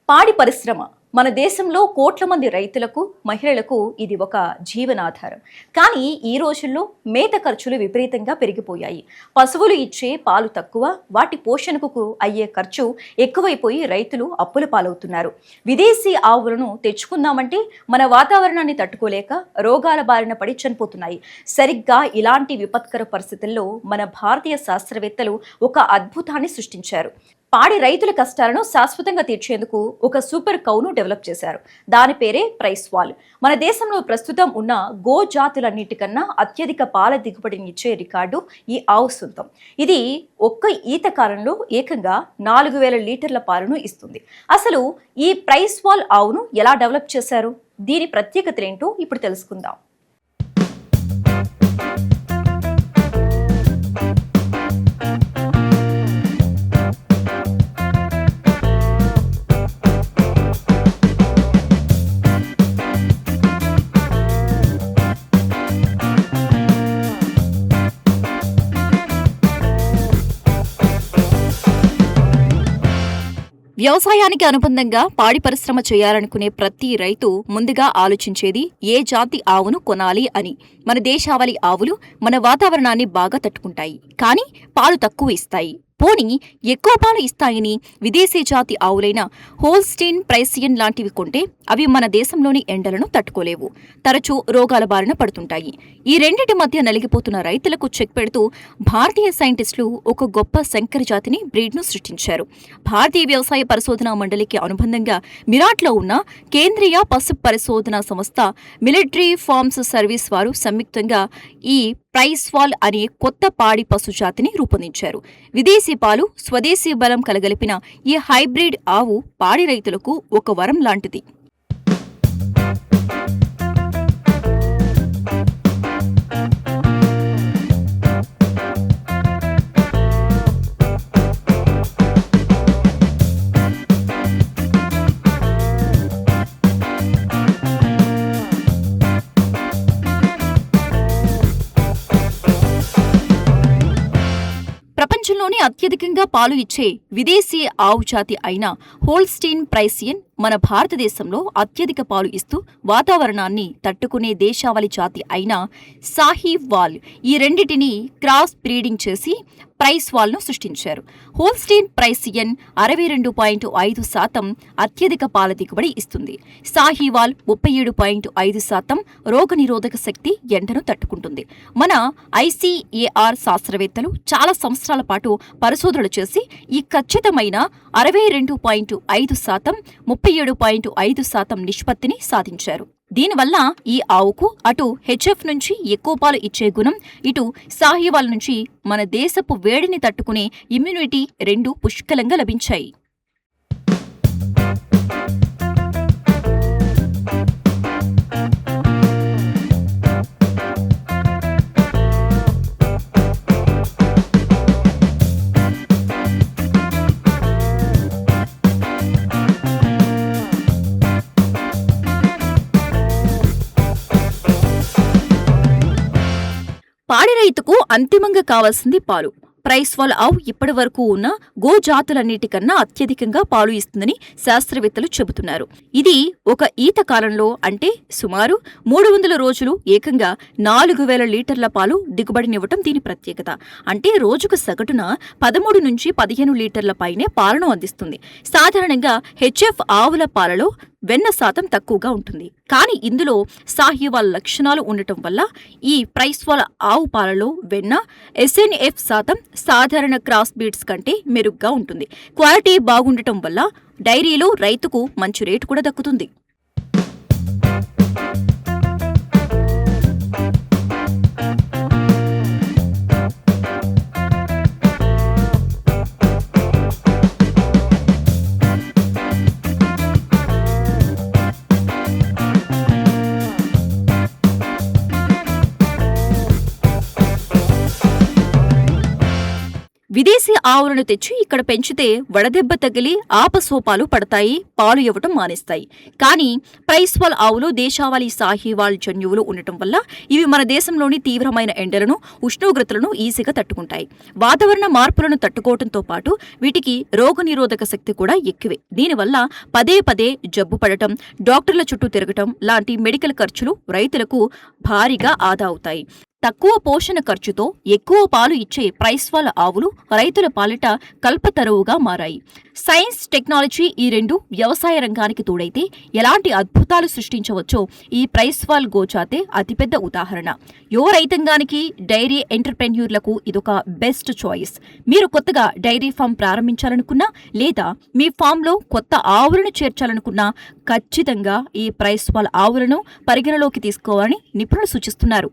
పాడి పరిశ్రమ మన దేశంలో కోట్ల మంది రైతులకు మహిళలకు ఇది ఒక జీవనాధారం. కానీ ఈ రోజుల్లో మేత ఖర్చులు విపరీతంగా పెరిగిపోయాయి. పశువులు ఇచ్చే పాలు తక్కువ, వాటి పోషణకు అయ్యే ఖర్చు ఎక్కువైపోయి రైతులు అప్పుల పాలవుతున్నారు. విదేశీ ఆవులను తెచ్చుకుందామంటే మన వాతావరణాన్ని తట్టుకోలేక రోగాల బారిన పడి చనిపోతున్నాయి. సరిగ్గా ఇలాంటి విపత్కర పరిస్థితుల్లో మన భారతీయ శాస్త్రవేత్తలు ఒక అద్భుతాన్ని సృష్టించారు. పాడి రైతుల కష్టాలను శాశ్వతంగా తీర్చేందుకు ఒక సూపర్ కౌను డెవలప్ చేశారు. దాని పేరే ప్రైస్ వాల్. మన దేశంలో ప్రస్తుతం ఉన్న గో జాతులన్నిటికన్నా అత్యధిక పాల దిగుబడినిచ్చే రికార్డు ఈ ఆవు సొంతం. ఇది ఒక్క ఈత కాలంలో ఏకంగా 4000 లీటర్ల పాలను ఇస్తుంది. అసలు ఈ ప్రైస్ వాల్ ఆవును ఎలా డెవలప్ చేశారు? దీని ప్రత్యేకతలేంటో ఇప్పుడు తెలుసుకుందాం. వ్యవసాయానికి అనుబంధంగా పాడి పరిశ్రమ చేయాలనుకునే ప్రతి రైతు ముందుగా ఆలోచించేది ఏ జాతి ఆవును కొనాలి అని. మన దేశావళి ఆవులు మన వాతావరణాన్ని బాగా తట్టుకుంటాయి, కానీ పాలు తక్కువ ఇస్తాయి. పోనీ ఎక్కువ పాలు ఇస్తాయని విదేశీ జాతి ఆవులైన హోల్స్టీన్ ఫ్రైసియన్ లాంటివి కొంటే అవి మన దేశంలోని ఎండలను తట్టుకోలేవు, తరచూ రోగాల బారిన పడుతుంటాయి. ఈ రెండింటి మధ్య నలిగిపోతున్న రైతులకు చెక్ పెడుతూ భారతీయ సైంటిస్టులు ఒక గొప్ప సంకర జాతిని బ్రీడ్ను సృష్టించారు. భారతీయ వ్యవసాయ పరిశోధనా మండలికి అనుబంధంగా మిరాట్లో ఉన్న కేంద్రీయ పశు పరిశోధనా సంస్థ మిలిటరీ ఫార్మ్స్ సర్వీస్ వారు సంయుక్తంగా ఈ ప్రైస్ వాల్ అనే కొత్త పాడి పశు జాతిని రూపొందించారు. విదేశీ పాలు, స్వదేశీ బలం కలగలిపిన ఈ హైబ్రిడ్ ఆవు పాడి రైతులకు ఒక వరం లాంటిది. ప్రపంచంలోనే అత్యధికంగా పాలు ఇచ్చే విదేశీ ఆవు జాతి అయిన హోల్స్టీన్ ఫ్రైసియన్ మన భారతదేశంలో అత్యధిక పాలు ఇస్తూ వాతావరణాన్ని తట్టుకునే దేశావళి జాతి అయిన సాహీవాల్, ఈ రెండిటిని క్రాస్ బ్రీడింగ్ చేసి ప్రైస్ వాల్ను సృష్టించారు. హోల్స్టీన్ ఫ్రైసియన్ 62.5% అత్యధిక పాల దిగుబడి ఇస్తుంది. సాహీవాల్ 37.5% రోగనిరోధక శక్తి, ఎండను తట్టుకుంటుంది. మన ICAR శాస్త్రవేత్తలు చాలా సంవత్సరాల పాటు పరిశోధనలు చేసి ఈ ఖచ్చితమైన 62.5%, 37.5% నిష్పత్తిని సాధించారు. దీనివల్ల ఈ ఆవుకు అటు HF నుంచి ఎక్కువ పాలు ఇచ్చే గుణం, ఇటు సాహీవాల్ నుంచి మన దేశపు వేడిని తట్టుకునే ఇమ్యూనిటీ రెండూ పుష్కలంగా లభించాయి. పాడి రైతుకు అంతిమంగా కావాల్సింది పాలు. ప్రైస్ వాల్ ఆవు ఇప్పటి వరకు ఉన్న గో జాతులన్నిటికన్నా అత్యధికంగా పాలు ఇస్తుందని శాస్త్రవేత్తలు చెబుతున్నారు. ఇది ఒక ఈత కాలంలో, అంటే సుమారు 300 రోజులు ఏకంగా 4000 లీటర్ల పాలు దిగుబడినివ్వటం దీని ప్రత్యేకత. అంటే రోజుకు సగటున 13 నుంచి 15 లీటర్ల పైనే పాలను అందిస్తుంది. సాధారణంగా HF ఆవుల పాలలో వెన్న శాతం తక్కువగా ఉంటుంది, కానీ ఇందులో సాహీవాల్ లక్షణాలు ఉండటం వల్ల ఈ ప్రైస్ వాల్ ఆవు పాలలో వెన్న, SNF శాతం సాధారణ క్రాస్ బీడ్స్ కంటే మెరుగ్గా ఉంటుంది. క్వాలిటీ బాగుండటం వల్ల డైరీలో రైతుకు మంచి రేటు కూడా దక్కుతుంది. విదేశీ ఆవులను తెచ్చి ఇక్కడ పెంచితే వడదెబ్బ తగిలి ఆపసోపాలు పడతాయి, పాలు ఇవ్వటం మానేస్తాయి. కానీ ప్రైస్వాల్ ఆవులు దేశావళి సాహివాల్ జన్యువులు ఉండటం వల్ల ఇవి మన దేశంలోని తీవ్రమైన ఎండలను, ఉష్ణోగ్రతలను ఈజీగా తట్టుకుంటాయి. వాతావరణ మార్పులను తట్టుకోవడంతో పాటు వీటికి రోగనిరోధక శక్తి కూడా ఎక్కువే. దీనివల్ల పదే పదే జబ్బు పడటం, డాక్టర్ల చుట్టూ తిరగటం లాంటి మెడికల్ ఖర్చులు రైతులకు భారీగా ఆదా అవుతాయి. తక్కువ పోషణ ఖర్చుతో ఎక్కువ పాలు ఇచ్చే ప్రైస్వాల్ ఆవులు రైతుల పాలిట కల్పతరువుగా మారాయి. సైన్స్, టెక్నాలజీ ఈ రెండు వ్యవసాయ రంగానికి తోడైతే ఎలాంటి అద్భుతాలు సృష్టించవచ్చో ఈ ప్రైస్వాల్ గోజాతే అతిపెద్ద ఉదాహరణ. యువ రైతాంగానికి, డైరీ ఎంటర్ప్రెన్యూర్లకు ఇదొక బెస్ట్ చాయిస్. మీరు కొత్తగా డైరీ ఫామ్ ప్రారంభించాలనుకున్నా లేదా మీ ఫామ్లో కొత్త ఆవులను చేర్చాలనుకున్నా ఖచ్చితంగా ఈ ప్రైస్వాల్ ఆవులను పరిగణలోకి తీసుకోవాలని నిపుణులు సూచిస్తున్నారు.